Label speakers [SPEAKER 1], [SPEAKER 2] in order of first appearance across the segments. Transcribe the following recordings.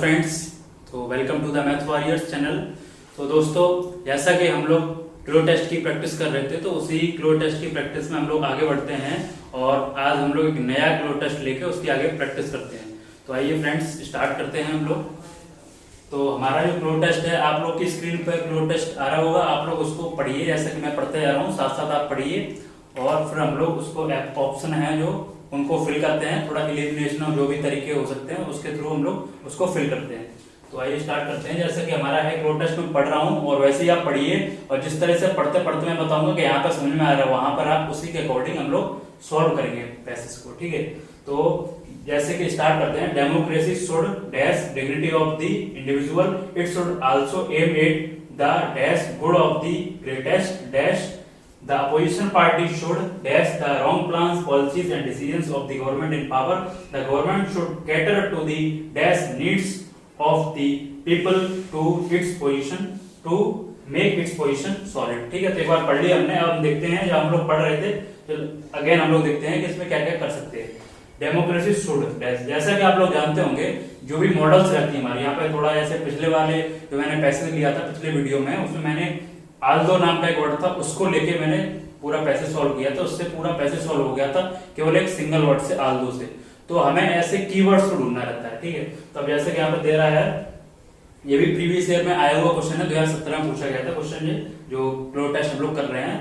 [SPEAKER 1] Friends, तो welcome to the math warriors channel. तो दोस्तों, जैसा कि हम लोग क्लो टेस्ट की प्रैक्टिस कर रहे थे, तो उसी क्लो टेस्ट की प्रैक्टिस में हम लोग आगे बढ़ते हैं और आज हम लोग एक नया क्लो टेस्ट लेके उसकी आगे प्रैक्टिस करते हैं। तो आइए फ्रेंड्स, स्टार्ट करते हैं हम लोग। तो हमारा जो क्लो टेस्ट है, आप लोग की स्क्रीन पर क्लो टेस्ट आ रहा होगा, आप लोग उसको पढ़िए जैसे कि मैं पढ़ते जा रहा हूँ, साथ साथ आप पढ़िए और फिर हम लोग उसको ऑप्शन है जो उनको फिल करते हैं। थोड़ा एलिमिनेशन और जो भी तरीके हो सकते हैं उसके थ्रू हम लोग उसको फिल करते हैं। तो आइए स्टार्ट करते हैं। जैसे कि हमारा है क्लो टेस्ट में पढ़ रहा हूँ और वैसे ही आप पढ़िए और जिस तरह से पढ़ते पढ़ते मैं बताऊंगा कि यहाँ पर समझ में आ रहा है, वहां पर आप उसी के अकॉर्डिंग हम लोग सॉल्व करेंगे पैसेज को। ठीक है, तो जैसे कि स्टार्ट करते हैं। Democracy should dash dignity of the individual, it should also aim at the dash good of the greatest dash, the opposition party should dash the wrong plans, policies and decisions of the government in power, the government should cater to the dash needs of the people to its position to make its position solid। ठीक है, तो एक बार पढ़ लिया हमने, अब हम देखते हैं जो हम लोग पढ़ रहे थे, तो अगेन हम लोग देखते हैं कि इसमें क्या क्या कर सकते हैं। डेमोक्रेसी शुड डैश, जैसा कि आप लोग जानते होंगे जो भी मॉडल्स रहती है हमारे यहाँ पे, थोड़ा ऐसे पिछले वाले जो मैंने पैसेज लिया था पिछले वीडियो में, उसमें मैंने आल्दो नाम का एक वर्ड था, उसको लेके मैंने पूरा पैसेज सॉल्व किया था, उससे पूरा पैसेज सॉल्व हो गया था केवल एक सिंगल वर्ड से, आल्दो से। तो हमें ऐसे कीवर्ड्स को ढूंढना रहता है। ठीक है, तो अब जैसे कि यहाँ पे दे रहा है, ये भी प्रीवियस ईयर में आया हुआ क्वेश्चन है, 2017 में पूछा गया था क्वेश्चन ये जो क्लो टेस्ट हम लोग कर रहे हैं।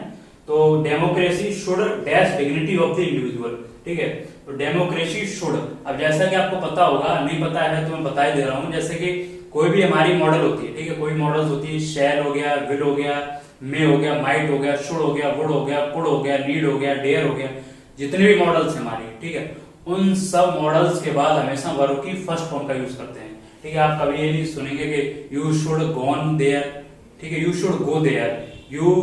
[SPEAKER 1] तो democracy should dash dignity of the individual. ठीक है, तो डेमोक्रेसी शुड, अब जैसा कि आपको पता होगा, नहीं पता है तो मैं बता ही दे रहा हूँ। जैसे कि कोई भी हमारी मॉडल होती है, ठीक है, कोई मॉडल्स होती है, शैल हो गया, विल हो गया, मे हो गया, माइट हो गया, शुड हो गया, वुड हो गया, कुड हो गया, नीड हो गया, डेयर हो गया, जितने भी मॉडल्स हैं हमारी, ठीक है, उन सब मॉडल्स के बाद हमेशा वर्ब की फर्स्ट फॉर्म का यूज करते हैं। ठीक है, आप कभी ये नहीं सुनेंगे कि यू शुड गॉन देयर, ठीक है, you should go there, you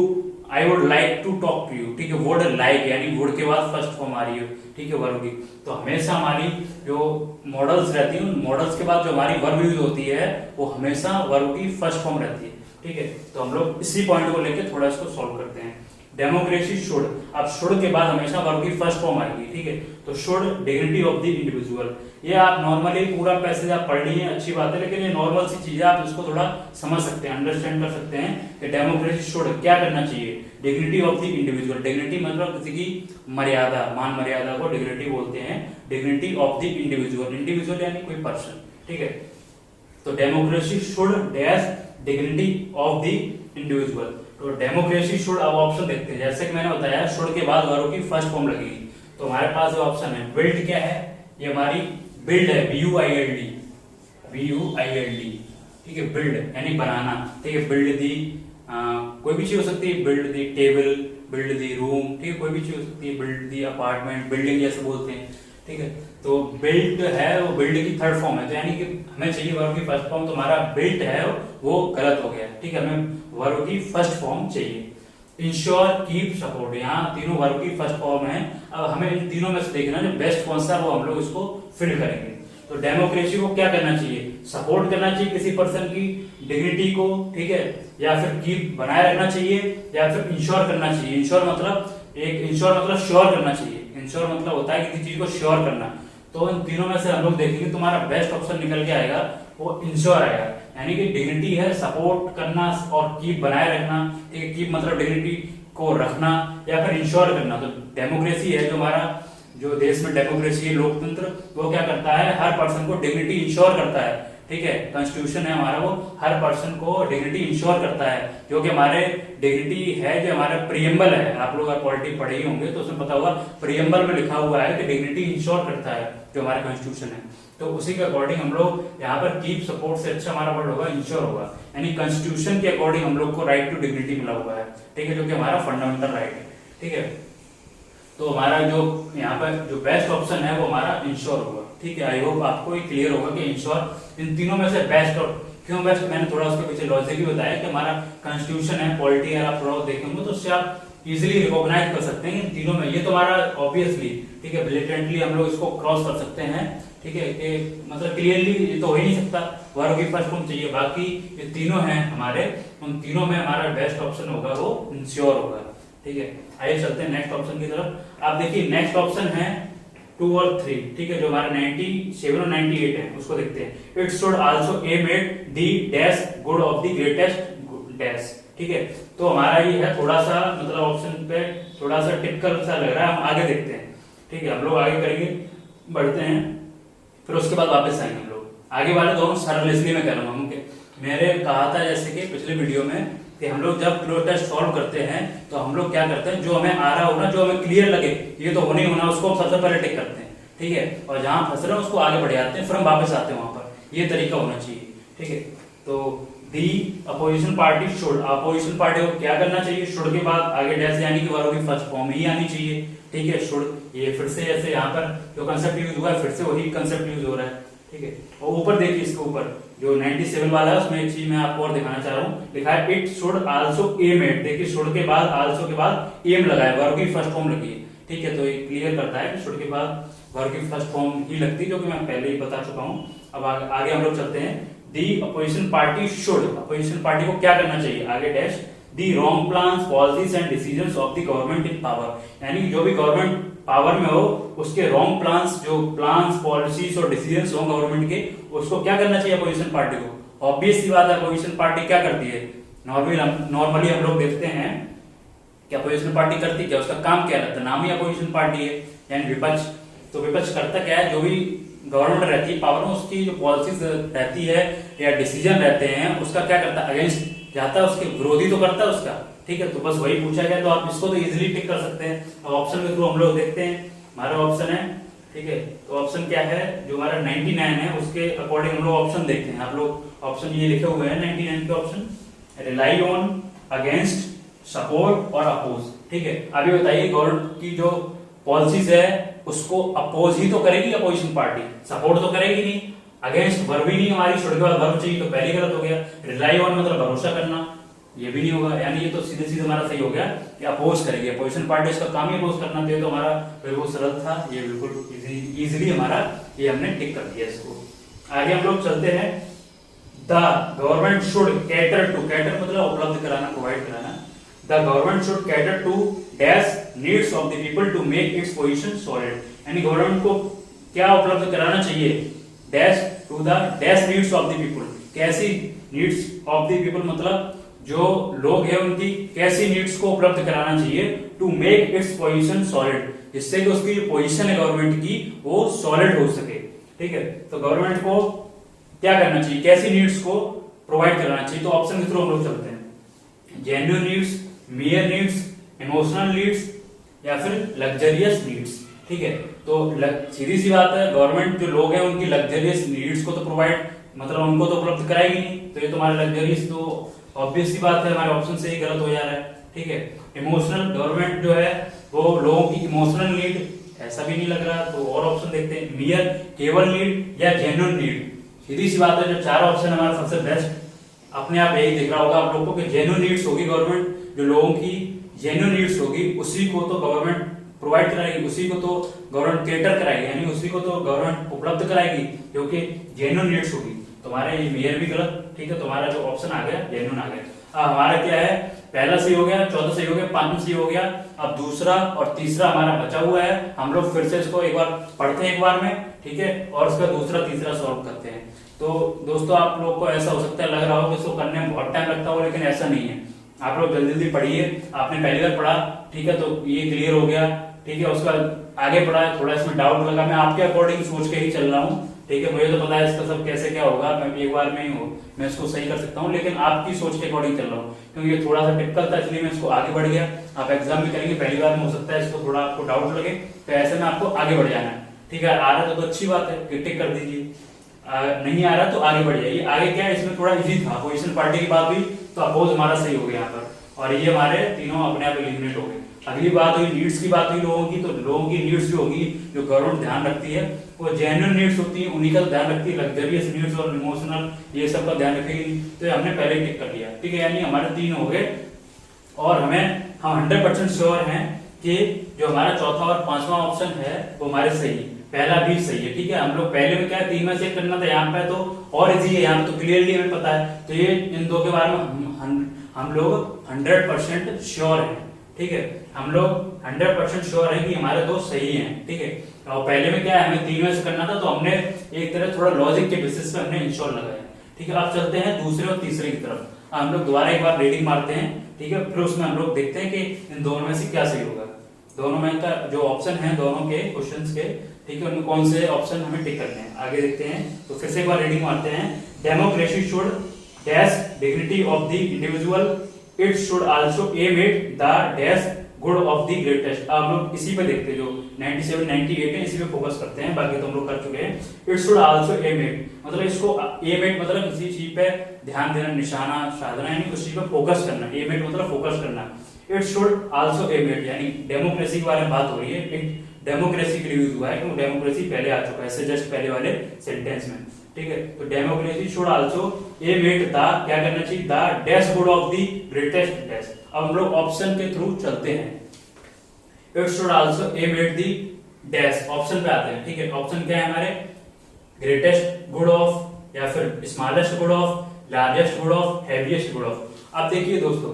[SPEAKER 1] I would like to talk to you, ठीक है, वुड लाइक यानी वुड के बाद फर्स्ट फॉर्म आ रही है, ठीक है, वर्ब की। तो हमेशा हमारी जो मॉडल्स रहती है, उन मॉडल्स के बाद जो हमारी वर्ब यूज होती है वो हमेशा वर्ब की फर्स्ट फॉर्म रहती है। ठीक है, तो हम लोग इसी पॉइंट को लेकर थोड़ा इसको सॉल्व करते हैं। डेमोक्रेसी शुड, अब शुड के बाद हमेशा वर्ब की फर्स्ट फॉर्म आएगी। ठीक है, तो should dignity of the individual, ये आप नॉर्मली पूरा पैसेज आप पढ़ लिए, अच्छी बात है, लेकिन ये नॉर्मल सी चीजें आप इसको थोड़ा समझ सकते हैं, अंडरस्टैंड कर सकते हैं कि डेमोक्रेसी शुड क्या करना चाहिए, dignity of the individual. Dignity मतलब किसी की मर्यादा, मान मर्यादा को डिग्निटी बोलते हैं, dignity of the individual, individual यानी कोई पर्सन। ठीक है, तो democracy should dash dignity of the individual. तो डेमोक्रेसी शुड, अब ऑप्शन देखते हैं। जैसे कि मैंने बताया, शुड के बाद वर्ब की फर्स्ट फॉर्म लगेगी। तो हमारे पास जो ऑप्शन है, बिल्ड क्या है, ये हमारी बिल्ड है, BUILD, BUILD, ठीक है, बिल्ड यानी बनाना। ठीक है, बिल्ड दी कोई भी चीज हो सकती है, build the table, build the room, ठीक है, कोई भी चीज हो सकती है, बिल्ड दी अपार्टमेंट, बिल्डिंग जैसे बोलते हैं। ठीक है, तो बिल्ट है वो बिल्ड की थर्ड फॉर्म है, तो यानी कि हमें चाहिए वर्ब की फर्स्ट फॉर्म, तो हमारा बिल्ट है वो गलत हो गया। ठीक है, हमें वर्ब की फर्स्ट फॉर्म चाहिए। इंश्योर, कीप, सपोर्ट, यहाँ तीनों वर्ब की फर्स्ट फॉर्म है। अब हमें इन तीनों में से देखना जो बेस्ट कौन सा, वो हम लोग इसको फिल करेंगे। तो डेमोक्रेसी को क्या करना चाहिए, सपोर्ट करना चाहिए किसी पर्सन की डिग्निटी को, ठीक है, या फिर कीप बनाए रखना चाहिए, या फिर इंश्योर करना चाहिए। इंश्योर मतलब श्योर करना चाहिए, इंश्योर मतलब होता है किसी चीज को श्योर करना। तो इन तीनों में से हम लोग देखेंगे, तुम्हारा बेस्ट ऑप्शन निकल के आएगा वो इंश्योर आएगा, यानी कि डिग्निटी है, सपोर्ट करना और कीप बनाए रखना। ठीक है, कीप मतलब डिग्निटी को रखना या फिर इंश्योर करना। तो डेमोक्रेसी है जो हमारा, जो देश में डेमोक्रेसी है, लोकतंत्र, वो क्या करता है, हर पर्सन को डिग्निटी इंश्योर करता है। ठीक है, कॉन्स्टिट्यूशन है हमारा, वो हर पर्सन को डिग्निटी इंश्योर करता है, जो कि हमारे डिग्निटी है, जो हमारा प्रियम्बल है। आप लोग पॉलिटी पढ़े ही होंगे तो उसमें पता होगा, प्रियम्बल में लिखा हुआ है कि डिग्निटी इंश्योर करता है जो हमारा कॉन्स्टिट्यूशन है। तो उसी के अकॉर्डिंग हम लोग यहाँ पर कीप, सपोर्ट से अच्छा हमारा वर्ड होगा इंश्योर होगा, यानी कॉन्स्टिट्यूशन के अकॉर्डिंग हम लोग को राइट टू डिग्निटी मिला हुआ है। ठीक है, जो कि हमारा फंडामेंटल राइट है। ठीक है, तो हमारा जो यहाँ पर जो बेस्ट ऑप्शन है वो हमारा इंश्योर होगा। ठीक है, आई होप आपको ये क्लियर होगा कि इंश्योर इन तीनों में से बेस्ट। और क्यों बेस्ट, मैंने थोड़ा उसके पीछे लॉजिक भी बताया कि हमारा कॉन्स्टिट्यूशन है, पॉलिटी है, आप थोड़ा देखेंगे तो उससे आप इजीली रिकॉग्नाइज कर सकते हैं इन तीनों में। ये तो हमारा ऑब्वियसली, ठीक है, ब्लेटेंटली हम लोग इसको क्रॉस कर सकते हैं। ठीक है, कि मतलब क्लियरली ये तो हो ही नहीं सकता, वर्ब की फर्स्ट फॉर्म चाहिए। बाकी ये तीनों हैं हमारे, उन तीनों में हमारा बेस्ट ऑप्शन होगा वो इंश्योर होगा। ठीक है, आइए चलते हैं नेक्स्ट ऑप्शन की तरफ। आप देखिए नेक्स्ट ऑप्शन है 2 और 3, ठीक है, जो हमारे 97 और 98 है उसको देखते हैं। It should also aim at the dash good of the greatest dash, ठीक है। तो हमारा ये है थोड़ा सा मतलब ऑप्शन पे थोड़ा सा टिपिकल सा लग रहा है, हम आगे देखते हैं, ठीक है। हम लोग आगे करेंगे, बढ़ते हैं, फिर उसके बाद वापस आएंगे हम लोग। आगे वाले दोनों सरल इसलिए मैं कह रहा हूँ, मैंने कहा था जैसे कि पिछले वीडियो में कि हम लोग जब क्लो टेस्ट सॉल्व करते हैं तो हम लोग क्या करते हैं, जो हमें आ रहा हो ना, जो हमें क्लियर लगे ये तो होने ही होना, उसको सबसे पहले टिक करते हैं, ठीक है, और जहां फंस रहे हैं उसको आगे बढ़ जाते हैं, फिर हम वापस आते हैं वहां पर। ये तरीका होना चाहिए, ठीक है। तो दी opposition party should, opposition party को क्या करना चाहिए, शुड के बाद आगे डैश यानी कि वर्ब की फर्स्ट फॉर्म ही आनी चाहिए, ठीक है। शुड, ये फिर से जैसे यहाँ पर जो कंसेप्ट यूज हुआ है फिर से वही कंसेप्ट यूज हो रहा है, ठीक है। और ऊपर देखिए, इसके ऊपर जो 97 वाला है उसमें एक चीज मैं आपको और दिखाना चाह रहा हूँ, लिखा है it should also aim at, देखिए शुड के बाद आल्सो के बाद एम लगा है, वर्ब की फर्स्ट फॉर्म लगी है, ठीक है। तो ये क्लियर करता है कि शुड के बाद वर्ब की फर्स्ट फॉर्म ही लगती है, जो कि मैं पहले ही बता चुका हूँ। अब आगे हम लोग चलते हैं। दी opposition party should, opposition party को क्या करना चाहिए, आगे dash the wrong plans policies and decisions of the government in power, यानी कि जो भी गवर्नमेंट पावर में हो उसके रॉन्ग प्लान्स, जो प्लान्स पॉलिसीज और डिसीजंस हो गवर्नमेंट के, उसको क्या करना चाहिए अपोजिशन पार्टी को। ऑब्वियस सी बात है, अपोजिशन पार्टी क्या करती है, नॉर्मली हम लोग देखते हैं कि अपोजिशन पार्टी करती क्या, उसका काम क्या रहता है, नाम ही अपोजिशन पार्टी है, यानी विपक्ष। तो विपक्ष करता क्या है, जो भी गवर्नमेंट रहती है पावर में, उसकी जो पॉलिसीज रहती है या डिसीजन रहते हैं उसका क्या करता है, अगेंस्ट जाता है, उसके विरोधी तो करता है उसका, ठीक है। तो बस वही पूछा गया, तो आप इसको तो इजीली टिक कर सकते हैं। अब ऑप्शन के थ्रू हम लोग देखते हैं, हमारा ऑप्शन है, ठीक है। तो ऑप्शन क्या है, जो हमारा 99 है उसके अकॉर्डिंग हम लोग ऑप्शन देखते हैं। आप लोग ऑप्शन ये लिखे हुए हैं 99 के option, rely on, against, support और अपोज, ठीक है। अभी बताइए गवर्नमेंट की जो पॉलिसीज है उसको अपोज ही तो करेगी अपोजिशन पार्टी, सपोर्ट तो करेगी नहीं, अगेंस्ट वर्ब ही नहीं, हमारी शुड के बाद वर्ब चाहिए, तो पहले गलत हो गया। रिलाई ऑन मतलब भरोसा करना, ये भी नहीं होगा, यानी ये तो सीधे सीधे हमारा सही हो गया कि अपोज करेगी अपोजिशन पार्टी, इसका काम ही अपोज करना, तो हमारा बिल्कुल सरल था, ये बिल्कुल इजीली हमारा ये हमने टिक कर दिया इसको। आगे हम लोग चलते हैं। The government should cater to, cater मतलब उपलब्ध कराना, प्रोवाइड कराना, the government should cater to dash needs of the people to make its position solid, यानी गवर्नमेंट को क्या उपलब्ध कराना चाहिए, dash to the dash needs of the people, कैसी नीड्स ऑफ द पीपल मतलब जो लोग हैं उनकी कैसी नीड्स को उपलब्ध कराना चाहिए, to make its position solid, जिससे कि उसकी जो पोजीशन है गवर्नमेंट की वो सॉलिड हो सके, ठीक है। तो गवर्नमेंट को क्या करना चाहिए, कैसी नीड्स को प्रोवाइड कराना चाहिए, तो ऑप्शन के थ्रू हम लोग चलते हैं। Genuine needs, mayor needs, emotional needs या फिर लग्जरियस नीड्स, ठीक है। तो सीधी सी बात है, गवर्नमेंट जो लोग हैं उनकी लग्जरियस नीड्स को तो प्रोवाइड मतलब उनको तो उपलब्ध कराएगी नहीं, तो ये तुम्हारा लग्जरियस तो ऑब्वियस सी बात है हमारे ऑप्शन से ही गलत हो जा रहा है, ठीक है। इमोशनल, गवर्नमेंट जो है वो लोगों की इमोशनल नीड, ऐसा भी नहीं लग रहा, तो और ऑप्शन देखते हैं। मेयर, केवल नीड या जेन्युइन नीड, सीधी सी बात है जो चार ऑप्शन हमारा सबसे बेस्ट अपने आप यही दिख रहा होगा आप लोगों को कि जेन्युइन नीड्स होगी, गवर्नमेंट जो लोगों की जेन्युइन नीड्स होगी उसी को तो गवर्नमेंट प्रोवाइड कराएगी, उसी को तो गवर्नमेंट केटर कराएगी, यानी उसी को तो गवर्नमेंट उपलब्ध कराएगी क्योंकि जेन्युइन नीड्स होगी। तुम्हारे ये मेयर भी गलत, ठीक है, तुम्हारा जो ऑप्शन आ गया जेन्युइन आ गया। अब हमारा क्या है, पहला सही हो गया, चौथा सही हो गया, पांचवा सही हो गया, अब दूसरा और तीसरा हमारा बचा हुआ है। हम लोग फिर से इसको एक बार पढ़ते हैं एक बार में, ठीक है, और उसका दूसरा तीसरा सॉल्व करते हैं। तो दोस्तों आप लोग को ऐसा हो सकता है लग रहा हो कि इसको करने में बहुत टाइम लगता हो, लेकिन ऐसा नहीं है। आप लोग जल्दी जल्दी पढ़िए, आपने पहली बार पढ़ा, ठीक है, तो ये क्लियर हो गया, ठीक है। उसका आगे पढ़ा, थोड़ा इसमें डाउट लगा, मैं आपके अकॉर्डिंग सोच के ही चल रहा हूँ, ठीक है। मुझे तो पता है इसका सब कैसे क्या होगा, मैं एक बार में ही हूँ, मैं इसको सही कर सकता हूँ, लेकिन आपकी सोच के अकॉर्डिंग चल रहा हूँ क्योंकि ये थोड़ा सा टिपिकल था, इसलिए मैं इसको आगे बढ़ गया। आप एग्जाम में करेंगे पहली बार में हो सकता है इसको थोड़ा आपको डाउट लगे, तो ऐसे में आपको आगे बढ़ जाना है, ठीक है। आ रहा तो अच्छी बात है, टिक कर दीजिए, नहीं आ रहा तो आगे बढ़ जाइए। आगे क्या है, इसमें थोड़ा इजी था, अपोजिशन पार्टी की बात हुई तो अपोज हमारा सही हो गया यहाँ पर, और ये हमारे तीनों अपने आप एलिमिनेट हो गए। अगली बात हुई नीड्स की बात हुई लोगों की, तो लोगों की नीड्स जो होगी जो गवर्नमेंट ध्यान रखती है वो जेन्युइन नीड्स होती है, उन्हीं का ध्यान रखती है, लग्जरियस नीड्स और इमोशनल ये सब का ध्यान रखेगी, तो हमने पहले ही टिक कर लिया, ठीक है। यानी हमारे तीन हो गए और हम 100% श्योर हैं कि जो हमारा चौथा और पांचवा ऑप्शन है वो हमारे सही, पहला भी सही है, ठीक है। हम लोग पहले में क्या है, 3 में से करना था, यहाँ पे तो और इजी है, यहाँ पे तो क्लियरली हमें पता है, तो ये इन दो के बारे में हम लोग 100% श्योर हैं, ठीक है। हम लोग 100% श्योर है कि हमारे दो सही हैं, ठीक है। और पहले में क्या है, हमें 3 में से करना था, तो हमने एक तरह थोड़ा लॉजिक के बेसिस पे हमने इंश्योर लगाया, ठीक है। अब चलते हैं दूसरे और तीसरे की तरफ। हम लोग दोबारा एक बार रीडिंग मारते हैं, ठीक है, फिर उसमें हम लोग देखते हैं कि इन दोनों में से क्या सही होगा। दोनों में का जो ऑप्शन है दोनों के क्वेश्चंस के, ठीक है, उनमें कौन से ऑप्शन हमें टिक करने हैं, आगे देखते हैं। तो फिर से एक बार रीडिंग मारते हैं। Democracy should dash dignity of the individual, it should also aim at the dash good of the greatest. अब हम लोग इसी पे देखते हैं, जो 97 98 है, इसी पे फोकस करते हैं, बाकी तो हम लोग कर चुके हैं। It should also aim at, मतलब इसको एम एट मतलब किसी चीज पे ध्यान देना, निशाना साधना, यानी उस चीज पे फोकस करना। एम एट मतलब फोकस करना। It should also aim at, यानी डेमोक्रेसी के बारे में बात हो रही है, एक डेमोक्रेसी के लिए यूज हुआ है, क्योंकि डेमोक्रेसी पहले आ चुका है ऐसे जस्ट पहले वाले सेंटेंस में, ठीक है। तो democracy should also aim at the, क्या करना चाहिए, the dash good of the greatest dash. अब हम लोग ऑप्शन के थ्रू चलते हैं। It should also aim at the dash, option पे आते हैं, ठीक है। ऑप्शन क्या है हमारे, ग्रेटेस्ट गुड ऑफ, या फिर smallest good of, largest good of, heaviest good of. अब देखिए दोस्तों,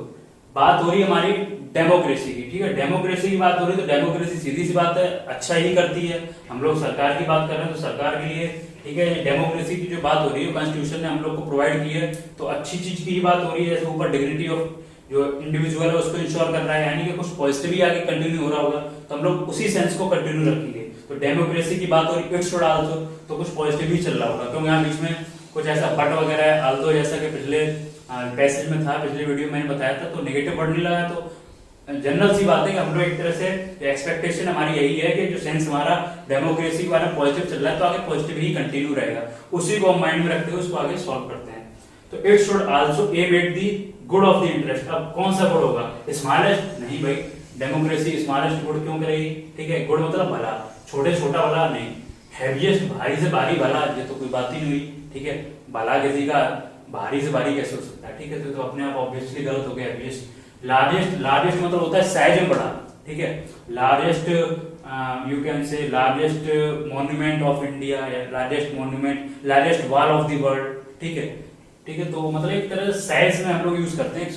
[SPEAKER 1] बात हो रही है हमारी डेमोक्रेसी की, ठीक है। डेमोक्रेसी की बात हो रही है, तो डेमोक्रेसी सीधी सी बात है अच्छा ही करती है। हम लोग सरकार की बात कर रहे हैं, तो सरकार के लिए, ठीक है, डेमोक्रेसी की जो बात हो रही है कॉन्स्टिट्यूशन ने हम लोग को प्रोवाइड की है, तो अच्छी चीज की ही बात हो रही है। जैसे ऊपर डिग्निटी ऑफ जो इंडिविजुअल है उसको इंश्योर कर रहा है, यानी कि कुछ पॉजिटिव ही आगे कंटिन्यू हो रहा होगा, तो हम लोग उसी सेंस को कंटिन्यू रखेंगे। तो डेमोक्रेसी की बात हो रही है, इट शुड आल्सो, तो कुछ पॉजिटिव ही चल रहा होगा, क्योंकि यहाँ बीच में कुछ ऐसा बट वगैरह है, आल्सो जैसा कि पिछले पैसेज में था, पिछले वीडियो में मैंने बताया था, तो नेगेटिव वर्ड नहीं लगा। तो जनरल सी बात है कि हम लोग एक तरह से एक्सपेक्टेशन हमारी यही है कि जो सेंस हमारा डेमोक्रेसी के बारे में पॉजिटिव चल रहा है, तो आगे पॉजिटिव ही कंटिन्यू रहेगा, उसी को हम माइंड में रखते हुए उसको आगे सॉल्व करते हैं। तो it should also aim at the good of the interest. अब कौन सा गुड होगा, स्मॉलेस्ट नहीं भाई, डेमोक्रेसी स्मॉलेस्ट गुड क्यों करेगी, ठीक है। गुड मतलब भला, छोटे छोटा भला नहीं। हैवीएस्ट भारी से भारी भला, ये तो कोई बात ही नहीं हुई, ठीक है। भला किसी का भारी से भारी कैसे हो सकता है, ठीक है, तो अपने आप ऑब्वियसली गलत हो गया। हैवीएस्ट, लार्जेस्ट, लार्जेस्ट मतलब होता है साइज में बड़ा, ठीक है। Largest you can say largest monument of India, या largest monument, largest wall of the world, ठीक है, ठीक है। तो मतलब एक तरह से साइज में हम लोग यूज करते हैं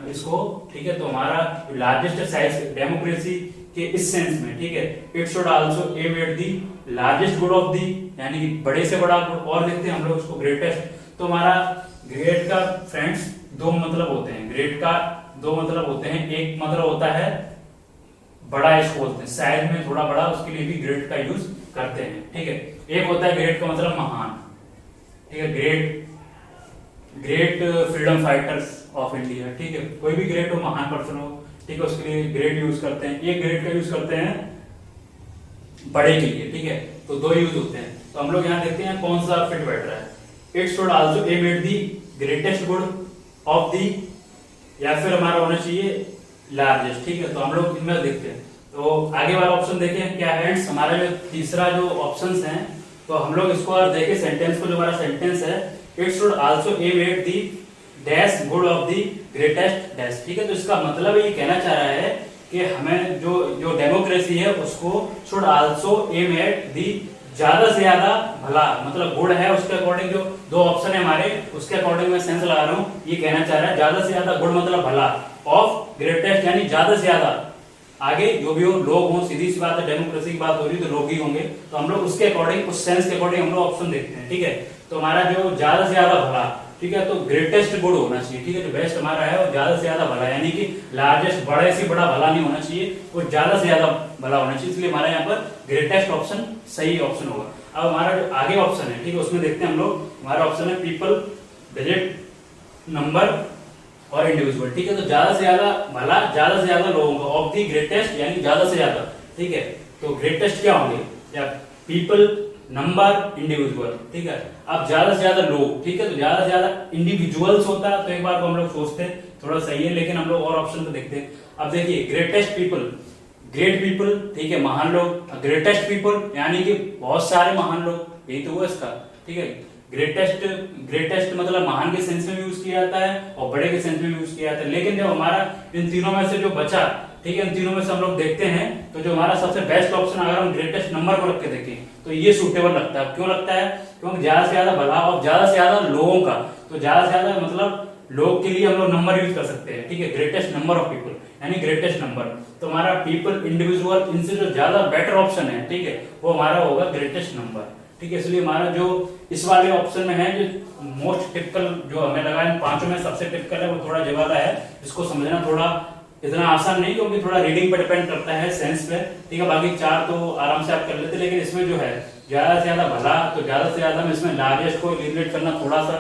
[SPEAKER 1] इसको, ठीक है। तो हमारा लार्जेस्ट साइज डेमोक्रेसी के इस सेंस में, ठीक है। It should also aim at the largest good of the, यानी कि बड़े से बड़ा गुड। और देखते हैं हम लोग उसको ग्रेटेस्ट। तो हमारा ग्रेट का फ्रेंड्स दो मतलब होते हैं, ग्रेट का दो मतलब होते हैं। एक मतलब होता है बड़ा, इसको बोलते हैं साइज में थोड़ा बड़ा, उसके लिए भी ग्रेट का यूज करते हैं, ठीक है। एक होता है ग्रेट का मतलब महान, ठीक है, great freedom fighters of India, ठीक है। कोई भी ग्रेट हो, महान पर्सन हो, ठीक है, उसके लिए ग्रेट यूज करते हैं। एक ग्रेट का यूज करते हैं बड़े के लिए, ठीक है। तो दो यूज होते हैं। तो हम लोग यहाँ देखते हैं कौन सा फिट बैठ रहा है। It should also aim at the greatest good of the, या फिर हमारा होना चाहिए लार्जेस्ट, ठीक है। तो हम लोग इनमें देखते हैं। तो आगे वाला ऑप्शन देखें क्या है, हमारा जो तीसरा जो ऑप्शंस हैं, तो हम लोग इसको और देखें सेंटेंस को, जो हमारा सेंटेंस है, it should also aim at the dash good of the greatest dash, ठीक है। तो इसका मतलब ये कहना चाह रहा है कि हमें जो डेमोक्रेसी है उसको should also aim at the ज्यादा से ज्यादा भला, मतलब गुड है उसके अकॉर्डिंग, जो दो ऑप्शन है हमारे उसके अकॉर्डिंग मैं सेंस लगा रहा हूँ। ये कहना चाह रहा है ज्यादा से ज्यादा गुड मतलब भला, ऑफ ग्रेटेस्ट यानी ज्यादा से ज्यादा, आगे जो भी हो लोग हो, सीधी सी बात है, डेमोक्रेसी की बात हो रही है तो लोग ही होंगे। तो हम लोग उसके अकॉर्डिंग, उस सेंस के अकॉर्डिंग हम लोग ऑप्शन देखते हैं, ठीक है। तो हमारा जो ज्यादा से ज्यादा भला, ठीक है, तो ग्रेटेस्ट गुड होना चाहिए, ठीक है। जो बेस्ट हमारा है वो ज्यादा से ज्यादा भला, यानी कि लार्जेस्ट बड़े से बड़ा भला नहीं होना चाहिए, वो ज्यादा से ज्यादा भला होना चाहिए, इसलिए हमारा यहाँ पर ग्रेटेस्ट ऑप्शन सही ऑप्शन होगा। अब हमारा जो आगे ऑप्शन है, ठीक है, उसमें देखते हैं हम लोग। हमारा ऑप्शन है पीपल, डिजिट, नंबर और इंडिविजुअल, ठीक है। तो ज्यादा से ज्यादा भला, ज्यादा से ज्यादा लोगों का, ऑफ दी ग्रेटेस्ट यानी ज्यादा से ज्यादा, ठीक है। तो ग्रेटेस्ट क्या होंगे, या पीपल, नंबर, इंडिविजुअल, ठीक है। अब ज्यादा से ज्यादा लोग, ठीक है, तो ज्यादा से ज्यादा इंडिविजुअल्स होता है, तो एक बार को हम लोग सोचते हैं थोड़ा सही है, लेकिन हम लोग और ऑप्शन को देखते हैं। अब देखिए ग्रेटेस्ट पीपल, ग्रेट पीपल, ठीक है, महान लोग। ग्रेटेस्ट पीपल यानी कि बहुत सारे महान लोग, यही तो हुआ इसका, ठीक है। ग्रेटेस्ट, ग्रेटेस्ट मतलब महान के सेंस में भी यूज किया जाता है और बड़े के सेंस में भी यूज किया जाता है। लेकिन जब हमारा इन तीनों में से जो बचा, ठीक है, इन तीनों में से हम लोग देखते हैं, तो जो हमारा सबसे बेस्ट ऑप्शन अगर हम ग्रेटेस्ट नंबर को रख के देखें तो ये सूटेबल लगता है। क्यों लगता है, क्योंकि ज्यादा से ज्यादा भला और ज्यादा से ज्यादा लोगों का, तो ज्यादा से ज्यादा मतलब लोग के लिए हम लोग नंबर यूज कर सकते हैं, ठीक है। ग्रेटेस्ट नंबर ऑफ पीपल यानी ग्रेटेस्ट नंबर। तो हमारा पीपल, इंडिविजुअल, इनसे जो ज्यादा बेटर ऑप्शन है, ठीक है, वो हमारा होगा ग्रेटेस्ट नंबर, ठीक है। इसलिए हमारा जो इस वाले ऑप्शन में है, जो मोस्ट टिपिकल जो हमें लगा इन पांचों में सबसे टिपिकल है, वो थोड़ा ये वाला है। इसको समझना थोड़ा इतना आसान नहीं, क्योंकि थोड़ा रीडिंग पर डिपेंड करता है, सेंस पे, ठीक है। बाकी चार तो आराम से आप कर लेते, लेकिन इसमें जो है ज्यादा से ज्यादा भला, तो ज्यादा से ज्यादा में इसमें लार्जेस्ट को एलिमिनेट करना थोड़ा सा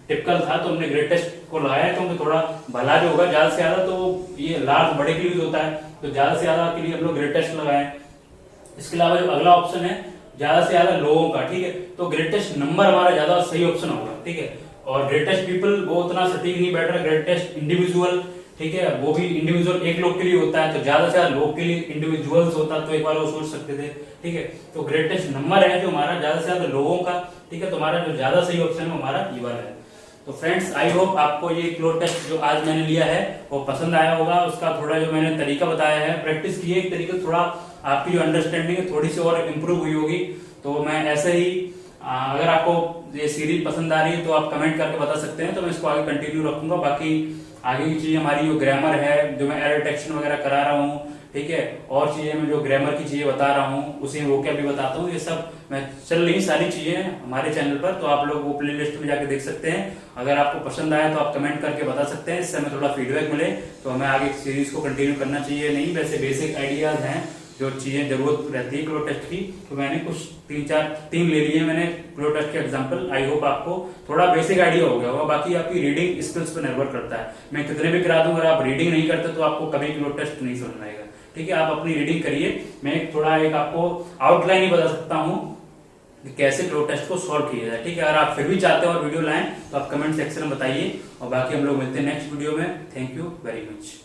[SPEAKER 1] टिपिकल था, तो हमने ग्रेटेस्ट को लगाया, क्योंकि थोड़ा भला जो होगा ज्यादा से ज्यादा, तो ये लार्ज बड़े के लिए यूज होता है, तो ज्यादा से ज्यादा के लिए हम लोग ग्रेटेस्ट लगाए। इसके अलावा जो अगला ऑप्शन है ज्यादा से ज्यादा लोगों का, ठीक है, तो ग्रेटेस्ट नंबर हमारा ज्यादा सही ऑप्शन होगा, ठीक है। और ग्रेटेस्ट पीपल वो उतना सटीक नहीं बैठ रहा। ग्रेटेस्ट इंडिविजुअल, ठीक है, वो भी इंडिविजुअल एक लोग के लिए होता है, तो ज्यादा से ज्यादा लोग के लिए इंडिविजुअल्स होता, तो एक बार वो सोच सकते थे, ठीक है। तो ग्रेटेस्ट नंबर है जो हमारा ज्यादा से ज्यादा लोगों का, ठीक है, तो हमारा जो ज्यादा सही ऑप्शन है हमारा ये वाला है। तो फ्रेंड्स, आई होप आपको ये क्लोज टेस्ट जो आज मैंने लिया है वो पसंद आया होगा। उसका थोड़ा जो मैंने तरीका बताया है, प्रैक्टिस की है एक तरीके से, थोड़ा आपकी जो अंडरस्टैंडिंग है थोड़ी सी और इम्प्रूव हुई होगी। तो मैं ऐसे ही अगर आपको ये सीरीज पसंद आ रही है तो आप कमेंट करके बता सकते हैं, तो मैं इसको आगे कंटिन्यू रखूंगा। बाकी आगे की चीज हमारी जो ग्रामर है, जो मैं एरर डिटेक्शन वगैरह करा रहा हूँ, ठीक है, और चीजें मैं जो ग्रामर की चीजें बता रहा हूँ, उसी वो क्या भी बताता हूँ, ये सब मैं चल रही सारी चीजें हमारे चैनल पर, तो आप लोग वो प्ले लिस्ट में जाके देख सकते हैं। अगर आपको पसंद आया तो आप कमेंट करके बता सकते हैं, इससे हमें थोड़ा फीडबैक मिले तो हमें आगे सीरीज को कंटिन्यू करना चाहिए नहीं। वैसे बेसिक आइडियाज हैं, जो चीजें जरूरत रहती है क्लोज टेस्ट की, तो मैंने कुछ तीन ले लिए मैंने क्लोज टेस्ट के एग्जांपल। आई होप आपको थोड़ा बेसिक आइडिया हो गया होगा। बाकी आपकी रीडिंग स्किल्स पर निर्भर करता है, मैं कितने भी करा दूं, अगर आप रीडिंग नहीं करते तो आपको कभी क्लोज टेस्ट नहीं समझ आएगा, ठीक है। आप अपनी रीडिंग करिए, मैं थोड़ा एक आपको आउटलाइन ही बता सकता हूँ कि कैसे क्लोज टेस्ट को सॉल्व किया जाए, ठीक है। अगर आप फिर भी चाहते हो और वीडियो लाएं तो आप कमेंट सेक्शन में बताइए, और बाकी हम लोग मिलते हैं नेक्स्ट वीडियो में। Thank you very much.